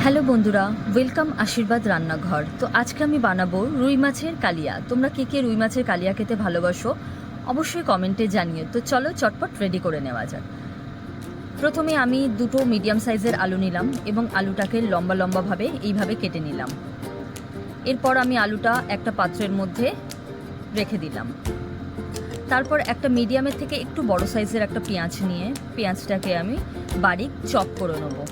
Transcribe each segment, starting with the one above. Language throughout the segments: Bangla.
হ্যালো বন্ধুরা, ওয়েলকাম আশীর্বাদ রান্নাঘর। তো আজকে আমি বানাবো রুই মাছের কালিয়া। তোমরা কে কে রুই মাছের কালিয়া খেতে ভালোবাসো অবশ্যই কমেন্টে জানিও। তো চলো চটপট রেডি করে নেওয়া যাক। প্রথমে আমি দুটো মিডিয়াম সাইজের আলু নিলাম এবং আলুটাকে লম্বা লম্বাভাবে এইভাবে কেটে নিলাম। এরপর আমি আলুটা একটা পাত্রের মধ্যে রেখে দিলাম। তারপর একটা মিডিয়ামের থেকে একটু বড় সাইজের একটা পেঁয়াজ নিয়ে পেঁয়াজটাকে আমি বারিক চপ করে নেবো।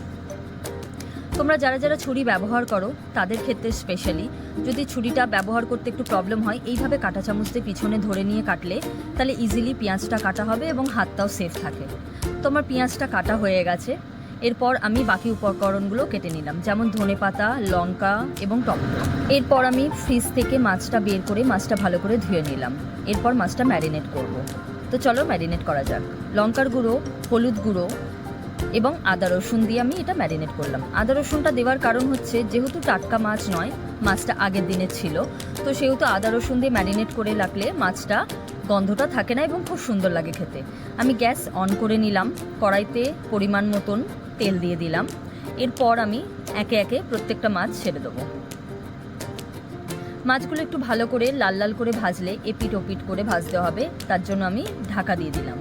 তোমরা যারা যারা ছুরি ব্যবহার করো তাদের ক্ষেত্রে স্পেশালি যদি ছুরিটা ব্যবহার করতে একটু প্রবলেম হয়, এইভাবে কাঁটা চামচ দিয়ে পিছনে ধরে নিয়ে কাটলে তাহলে ইজিলি পেঁয়াজটা কাটা হবে এবং হাতটাও সেফ থাকে। তোমার পেঁয়াজটা কাটা হয়ে গেছে। এরপর আমি বাকি উপকরণগুলো কেটে নিলাম, যেমন ধনেপাতা, লঙ্কা এবং টমেটো। এরপর আমি ফ্রিজ থেকে মাছটা বের করে মাছটা ভালো করে ধুয়ে নিলাম। এরপর মাছটা ম্যারিনেট করব। তো চলো ম্যারিনেট করা যাক। লঙ্কার গুঁড়ো, হলুদ গুঁড়ো এবং আদা রসুন দিয়ে আমি এটা ম্যারিনেট করলাম। আদা রসুনটা দেওয়ার কারণ হচ্ছে যেহেতু টাটকা মাছ নয়, মাছটা আগের দিনের ছিল, তো সেহেতু আদা রসুন দিয়ে ম্যারিনেট করে রাখলে মাছটা গন্ধটা থাকে না এবং খুব সুন্দর লাগে খেতে। আমি গ্যাস অন করে নিলাম, কড়াইতে পরিমাণ মতন তেল দিয়ে দিলাম। এরপর আমি একে একে প্রত্যেকটা মাছ ছেড়ে দেবো। মাছগুলো একটু ভালো করে লাল লাল করে ভাজলে এপিট ওপিট করে ভাজতে হবে, তার জন্য আমি ঢাকা দিয়ে দিলাম।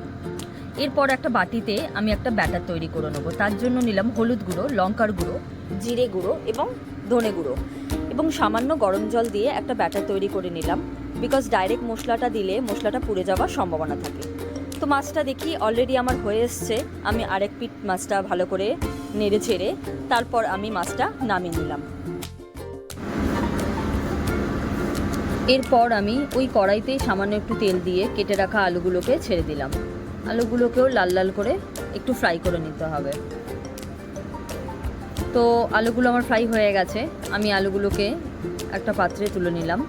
এরপর একটা বাটিতে আমি একটা ব্যাটার তৈরি করে নেবো। তার জন্য নিলাম হলুদ গুঁড়ো, লঙ্কার গুঁড়ো, জিরে গুঁড়ো এবং ধনে গুঁড়ো এবং সামান্য গরম জল দিয়ে একটা ব্যাটার তৈরি করে নিলাম। বিকজ ডাইরেক্ট মশলাটা দিলে মশলাটা পুড়ে যাওয়ার সম্ভাবনা থাকে। তো মাছটা দেখি অলরেডি আমার হয়ে এসছে। আমি আরেক পিঠ মাছটা ভালো করে নেড়ে ছেড়ে তারপর আমি মাছটা নামিয়ে নিলাম। এরপর আমি ওই কড়াইতেই সামান্য একটু তেল দিয়ে কেটে রাখা আলুগুলোকে ছেড়ে দিলাম। আলুগুলোকেও লাল লাল করে একটু ফ্রাই করে নিতে হবে। তো আলুগুলো আমার ফ্রাই হয়ে গেছে। আমি আলুগুলোকে একটা পাত্রে তুলে নিলাম।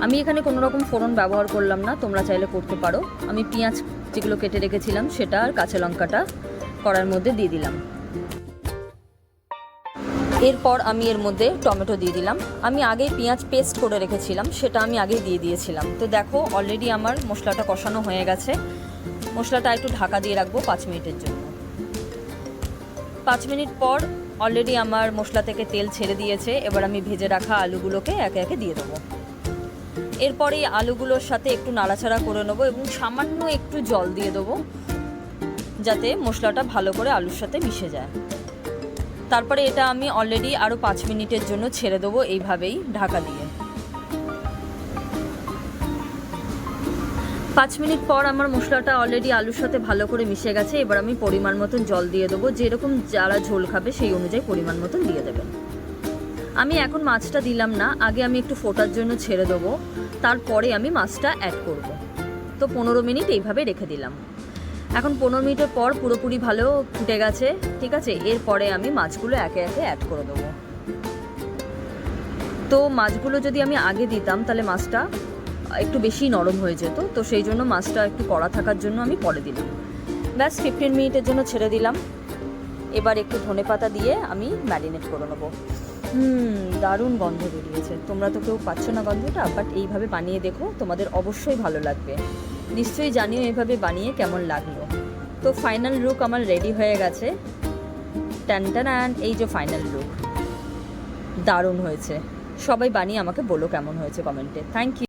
আমি এখানে কোনো রকম ফোড়ন ব্যবহার করলাম না, তোমরা চাইলে করতে পারো। আমি পেঁয়াজ যেগুলো কেটে রেখেছিলাম সেটা আর কাঁচা লঙ্কাটা কড়াইয়ের মধ্যে দিয়ে দিলাম। এরপর আমি এর মধ্যে টমেটো দিয়ে দিলাম। আমি আগেই পেঁয়াজ পেস্ট করে রেখেছিলাম, সেটা আমি আগেই দিয়ে দিয়েছিলাম। তো দেখো অলরেডি আমার মশলাটা কষানো হয়ে গেছে। মশলাটা একটু ঢাকা দিয়ে রাখবো 5 মিনিটের জন্য। 5 মিনিট পর অলরেডি আমার মশলা থেকে তেল ছেড়ে দিয়েছে। এবার আমি ভেজে রাখা আলুগুলোকে একে একে দিয়ে দেবো। এরপর এই আলুগুলোর সাথে একটু নাড়াচাড়া করে নেবো এবং সামান্য একটু জল দিয়ে দেবো, যাতে মশলাটা ভালো করে আলুর সাথে মিশে যায়। তারপরে এটা আমি অলরেডি আরও 5 মিনিটের জন্য ছেড়ে দেবো এইভাবেই ঢাকা দিয়ে। 5 মিনিট পর আমার মশলাটা অলরেডি আলুর সাথে ভালো করে মিশে গেছে। এবার আমি পরিমাণ মতন জল দিয়ে দেবো। যেরকম যারা ঝোল খাবে সেই অনুযায়ী পরিমাণ মতন দিয়ে দেবেন। আমি এখন মাছটা দিলাম না, আগে আমি একটু ফোটার জন্য ছেড়ে দেবো, তারপরে আমি মাছটা অ্যাড করব। তো 15 মিনিট এইভাবে রেখে দিলাম। এখন 15 মিনিটের পর পুরোপুরি ভালো ফুটে গেছে, ঠিক আছে। এরপরে আমি মাছগুলো একে একে অ্যাড করে দেবো। তো মাছগুলো যদি আমি আগে দিতাম তাহলে মাছটা একটু বেশি নরম হয়ে যেত, তো সেই জন্য মাছটা একটু কড়া থাকার জন্য আমি পরে দিলাম। ব্যাস 15 মিনিটের জন্য ছেড়ে দিলাম। এবার একটু ধনেপাতা দিয়ে আমি ম্যারিনেট করে নেবো। দারুণ গন্ধ বেরিয়েছে। তোমরা তো কেউ পাচ্ছ না গন্ধটা, বাট এইভাবে বানিয়ে দেখো, তোমাদের অবশ্যই ভালো লাগবে। নিশ্চয়ই জানিও এইভাবে বানিয়ে কেমন লাগলো। তো ফাইনাল লুক আমার রেডি হয়ে গেছে। টান, এই যে ফাইনাল লুক, দারুণ হয়েছে। সবাই বানিয়ে আমাকে বলো কেমন হয়েছে কমেন্টে। Thank you.